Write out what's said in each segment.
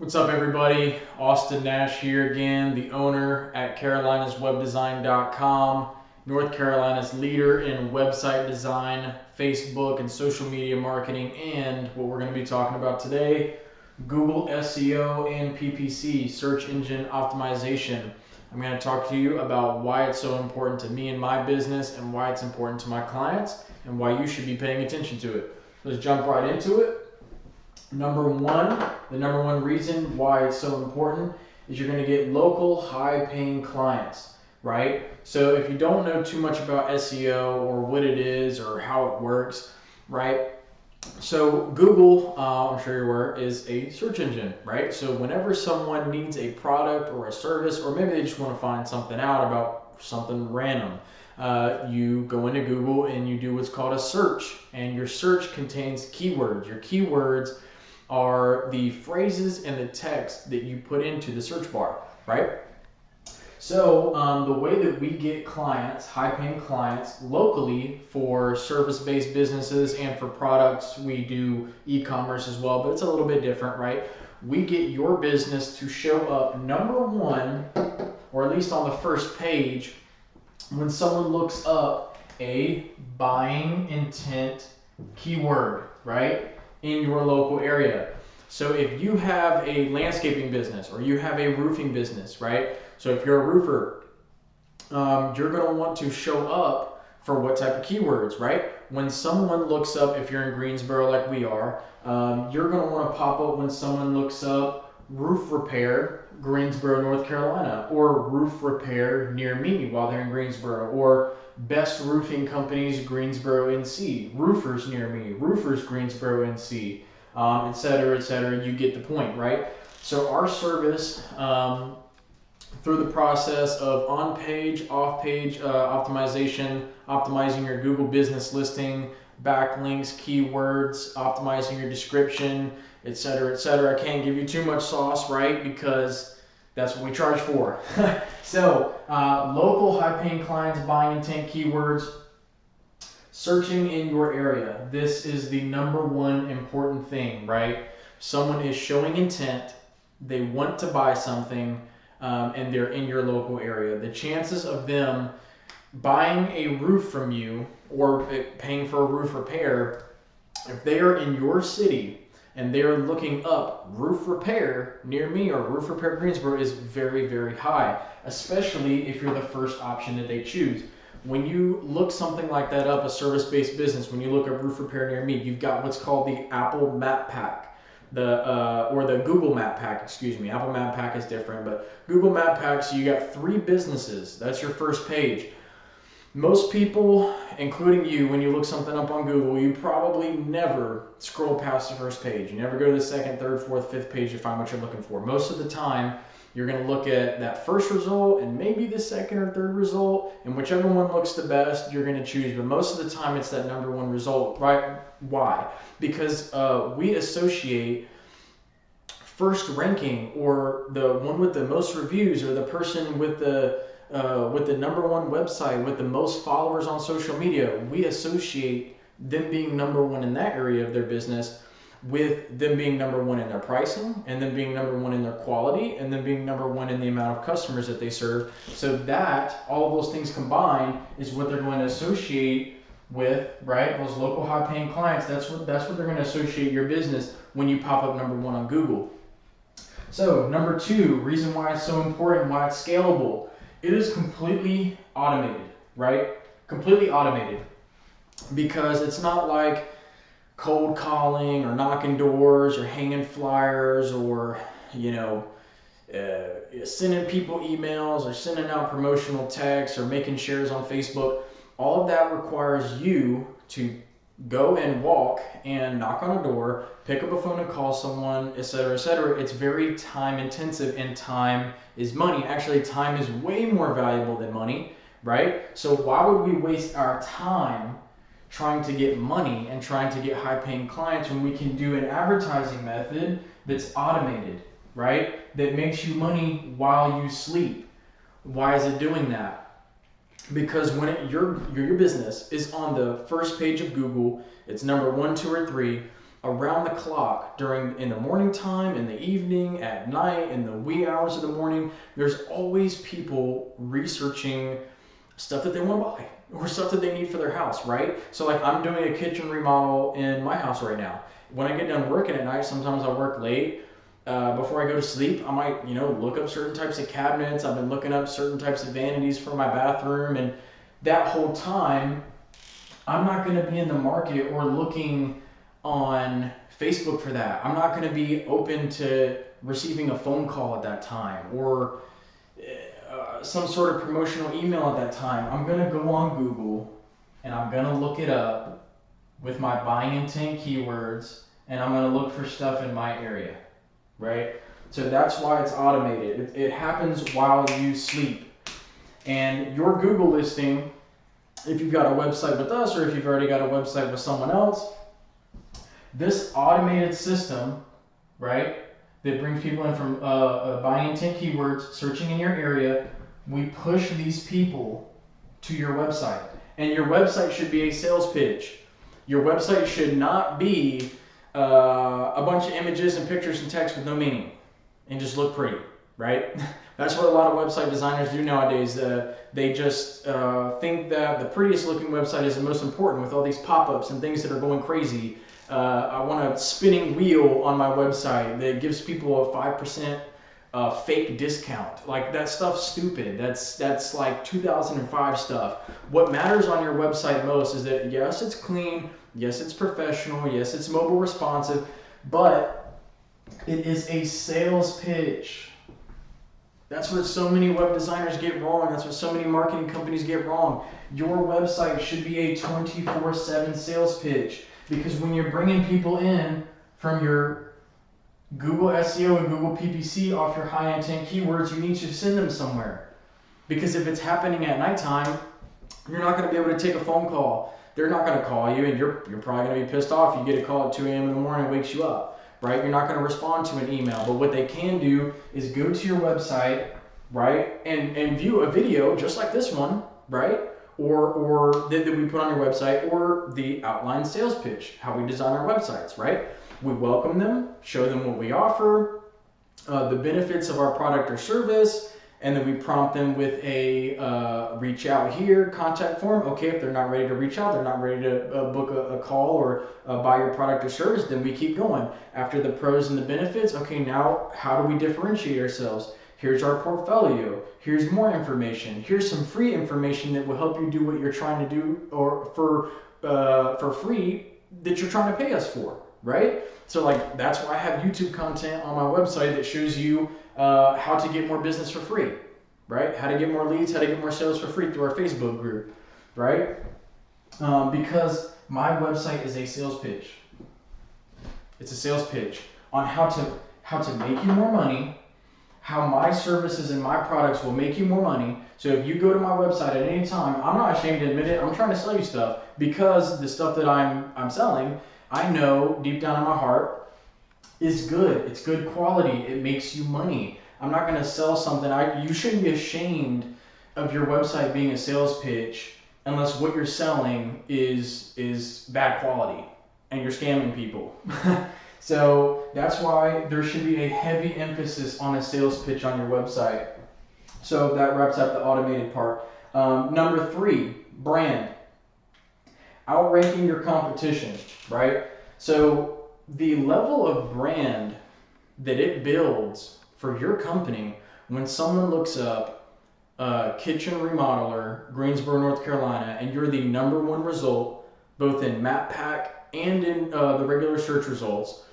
What's up, everybody? Austin Nash here again, the owner at carolinaswebdesign.com, North Carolina's leader in website design, Facebook, and social media marketing. And what we're going to be talking about today, Google SEO and PPC, search engine optimization. I'm going to talk to you about why it's so important to me and my business, and why it's important to my clients, and why you should be paying attention to it. Let's jump right into it. The number one reason why it's so important is you're going to get local, high-paying clients, right? So if you don't know too much about SEO or what it is or how it works, right? So Google, I'm sure you're aware, is a search engine, right? So whenever someone needs a product or a service, or maybe they just want to find something out about something random, you go into Google and you do what's called a search, and your search contains keywords. Your keywords are the phrases and the text that you put into the search bar, right? So the way that we get clients, high-paying clients, locally for service-based businesses and for products, we do e-commerce as well, but it's a little bit different, right? We get your business to show up number one, or at least on the first page, when someone looks up a buying intent keyword, right, in your local area. So if you have a landscaping business or you have a roofing business, right? So if you're a roofer, you're going to want to show up for what type of keywords, right? When someone looks up, if you're in Greensboro like we are, you're going to want to pop up when someone looks up roof repair, Greensboro, North Carolina, or roof repair near me while they're in Greensboro, or best roofing companies, Greensboro, NC, roofers near me, roofers, Greensboro, NC, et cetera, et cetera. You get the point, right? So our service, through the process of on-page, off-page optimization, optimizing your Google business listing, backlinks, keywords, optimizing your description, et cetera, et cetera. I can't give you too much sauce, right? Because that's what we charge for. So local high-paying clients, buying intent keywords, searching in your area. This is the number one important thing, right? Someone is showing intent, they want to buy something, and they're in your local area. The chances of them buying a roof from you or paying for a roof repair, if they are in your city and they're looking up roof repair near me or roof repair Greensboro, is very, very high, especially if you're the first option that they choose. When you look something like that up, a service-based business, when you look up roof repair near me, you've got what's called the Apple Map Pack. Or the Google Map Pack, excuse me. Apple Map Pack is different, but Google Map Pack, so you got 3 businesses. That's your first page. Most people, including you, when you look something up on Google, you probably never scroll past the first page. You never go to the second, third, fourth, fifth page to find what you're looking for. Most of the time, you're going to look at that first result and maybe the second or third result, and whichever one looks the best, you're going to choose. But most of the time, it's that number one result, right? Why? Because we associate first ranking, or the one with the most reviews, or the person with the number one website with the most followers on social media, we associate them being number one in that area of their business with them being number one in their pricing, and then being number one in their quality, and then being number one in the amount of customers that they serve. So that, all of those things combined, is what they're going to associate with, right? Those local high-paying clients. That's what they're going to associate your business when you pop up number one on Google. So number 2, reason why it's so important, why it's scalable. It is completely automated, right? Completely automated. Because it's not like cold calling or knocking doors or hanging flyers or, sending people emails or sending out promotional texts or making shares on Facebook. All of that requires you to go and walk and knock on a door, pick up a phone and call someone, et cetera, et cetera. It's very time intensive, and time is money. Actually, time is way more valuable than money, right? So why would we waste our time trying to get money and trying to get high-paying clients when we can do an advertising method that's automated, right? That makes you money while you sleep. Why is it doing that? Because when your business is on the first page of Google, it's number 1, 2, or 3, around the clock in the morning time, in the evening, at night, in the wee hours of the morning. There's always people researching stuff that they want to buy or stuff that they need for their house, right? So like I'm doing a kitchen remodel in my house right now. When I get done working at night, sometimes I work late. Before I go to sleep, I might, look up certain types of cabinets. I've been looking up certain types of vanities for my bathroom, and that whole time, I'm not going to be in the market or looking on Facebook for that. I'm not going to be open to receiving a phone call at that time or some sort of promotional email at that time. I'm going to go on Google and I'm going to look it up with my buying intent keywords, and I'm going to look for stuff in my area, right? So that's why it's automated. It happens while you sleep. And your Google listing, if you've got a website with us or if you've already got a website with someone else, this automated system, right, that brings people in from buying intent keywords, searching in your area, we push these people to your website. And your website should be a sales pitch. Your website should not be a bunch of images and pictures and text with no meaning and just look pretty, right? That's what a lot of website designers do nowadays. They just think that the prettiest looking website is the most important with all these pop-ups and things that are going crazy. I want a spinning wheel on my website that gives people a 5% fake discount. Like, that stuff's stupid. That's like 2005 stuff. What matters on your website most is that yes, it's clean, yes, it's professional, yes, it's mobile responsive, but it is a sales pitch. That's what so many web designers get wrong. That's what so many marketing companies get wrong. Your website should be a 24/7 sales pitch, because when you're bringing people in from your Google SEO and Google PPC off your high intent keywords, you need to send them somewhere. Because if it's happening at nighttime, you're not going to be able to take a phone call. They're not going to call you, and you're probably going to be pissed off. You get a call at 2 a.m. in the morning, it wakes you up, right? You're not going to respond to an email. But what they can do is go to your website, right, and view a video just like this one, right? Or that we put on your website, or the outline sales pitch, how we design our websites, right? We welcome them, show them what we offer, the benefits of our product or service, and then we prompt them with a reach out here contact form. Okay, if they're not ready to reach out, they're not ready to book a call or buy your product or service, then we keep going. After the pros and the benefits, okay, now how do we differentiate ourselves? Here's our portfolio. Here's more information. Here's some free information that will help you do what you're trying to do, or for free that you're trying to pay us for, right? So like, that's why I have YouTube content on my website that shows you how to get more business for free, right? How to get more leads, how to get more sales for free through our Facebook group, right? Because my website is a sales pitch. It's a sales pitch on how to make you more money, how my services and my products will make you more money. So if you go to my website at any time, I'm not ashamed to admit it, I'm trying to sell you stuff, because the stuff that I'm selling, I know deep down in my heart is good. It's good quality. It makes you money. I'm not going to sell something. You shouldn't be ashamed of your website being a sales pitch unless what you're selling is bad quality and you're scamming people. So that's why there should be a heavy emphasis on a sales pitch on your website. So that wraps up the automated part. Number 3, brand. Outranking your competition, right? So the level of brand that it builds for your company when someone looks up kitchen remodeler, Greensboro, North Carolina, and you're the #1 result, both in MapPack and in the regular search results,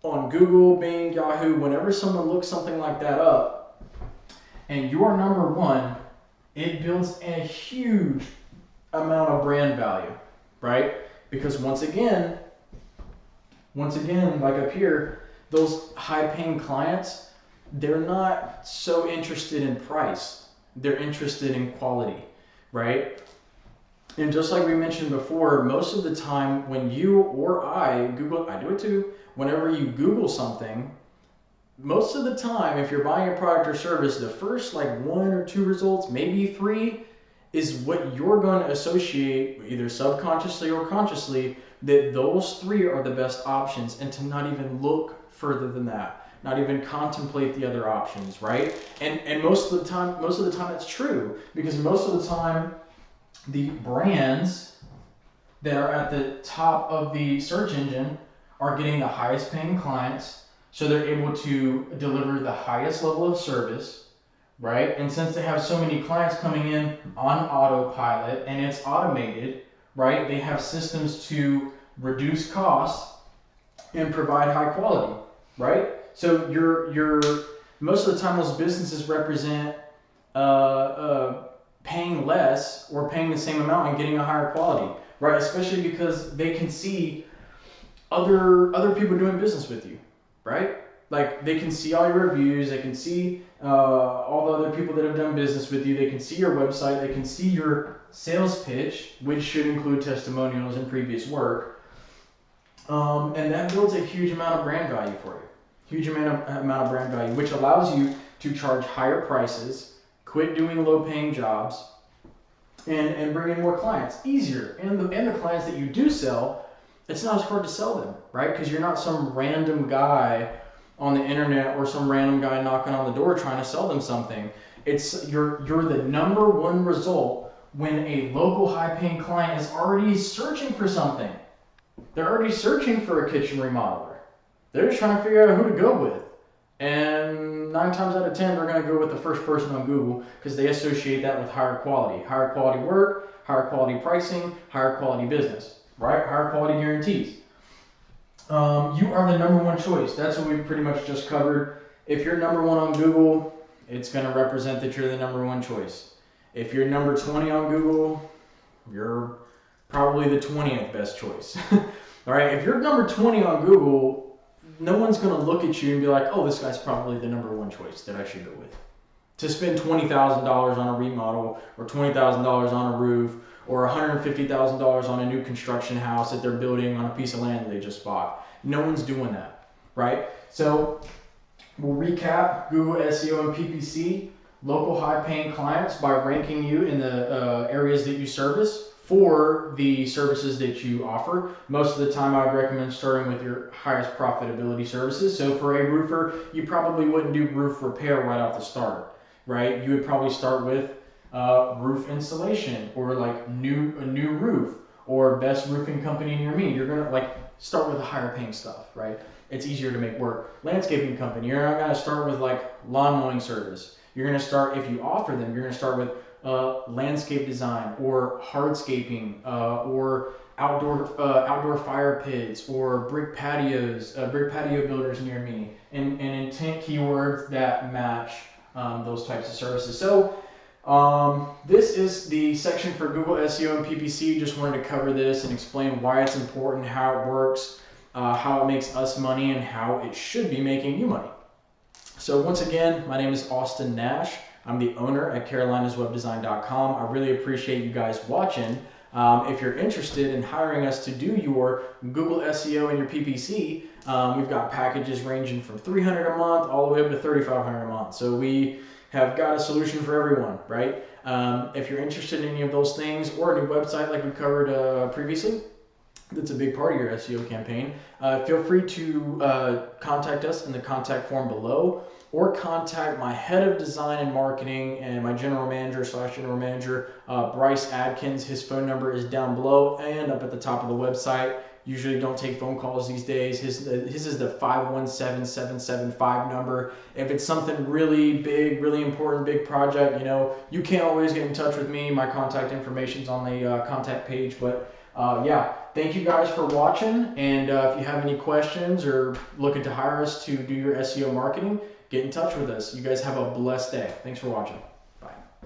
on Google, Bing, Yahoo, whenever someone looks something like that up, and you're #1, it builds a huge amount of brand value, right? Because once again, like up here, those high-paying clients, they're not so interested in price. They're interested in quality, right? And just like we mentioned before, most of the time when you or I Google, I do it too, whenever you Google something, most of the time, if you're buying a product or service, the first like 1 or 2 results, maybe 3, is what you're going to associate, either subconsciously or consciously, that those three are the best options, and to not even look further than that, not even contemplate the other options, right? And most of the time it's true, because most of the time the brands that are at the top of the search engine are getting the highest paying clients, so they're able to deliver the highest level of service, right? And since they have so many clients coming in on autopilot and it's automated, right? They have systems to reduce costs and provide high quality, right? So you're most of the time those businesses represent paying less or paying the same amount and getting a higher quality, right? Especially because they can see other people doing business with you, right? Like they can see all your reviews, they can see all the other people that have done business with you, they can see your website, they can see your sales pitch, which should include testimonials and previous work, and that builds a huge amount of brand value for you, huge amount of brand value, which allows you to charge higher prices, quit doing low-paying jobs, and bring in more clients easier. And the clients that you do sell, it's not as hard to sell them, right? Because you're not some random guy on the internet or some random guy knocking on the door trying to sell them something. It's you're the number one result when a local high-paying client is already searching for something. They're already searching for a kitchen remodeler. They're just trying to figure out who to go with. And 9 times out of 10, they're going to go with the first person on Google because they associate that with higher quality work, higher quality pricing, higher quality business, right? Higher quality guarantees. You are the number one choice. That's what we pretty much just covered. If you're number one on Google, it's going to represent that you're the number one choice. If you're number 20 on Google, you're probably the 20th best choice. All right, if you're number 20 on Google, no one's going to look at you and be like, oh, this guy's probably the number one choice that I should go with. To spend $20,000 on a remodel or $20,000 on a roof or $150,000 on a new construction house that they're building on a piece of land they just bought. No one's doing that, right? So we'll recap Google SEO and PPC, local high-paying clients by ranking you in the areas that you service for the services that you offer. Most of the time I would recommend starting with your highest profitability services. So for a roofer, you probably wouldn't do roof repair right off the start, right? You would probably start with roof installation or like a new roof or best roofing company near me. You're gonna like start with the higher paying stuff, right? It's easier to make work. Landscaping company, you're not gonna start with like lawn mowing service. You're gonna start, if you offer them, you're gonna start with landscape design or hardscaping or outdoor fire pits or brick patios, brick patio builders near me, and intent keywords that match those types of services. So this is the section for Google SEO and PPC. Just wanted to cover this and explain why it's important, how it works, how it makes us money, and how it should be making you money. So once again, my name is Austin Nash. I'm the owner at carolinaswebdesign.com. I really appreciate you guys watching. If you're interested in hiring us to do your Google SEO and your PPC, we've got packages ranging from $300 a month all the way up to $3,500 a month. So we have got a solution for everyone, right? If you're interested in any of those things or a new website like we covered previously, that's a big part of your SEO campaign, feel free to contact us in the contact form below, or contact my head of design and marketing and my general manager /general manager, Bryce Adkins. His phone number is down below and up at the top of the website. Usually don't take phone calls these days. His is the 517-775 number. If it's something really big, really important, big project, you know, you can't always get in touch with me. My contact information's on the contact page. But yeah, thank you guys for watching. And if you have any questions or looking to hire us to do your SEO marketing, get in touch with us. You guys have a blessed day. Thanks for watching.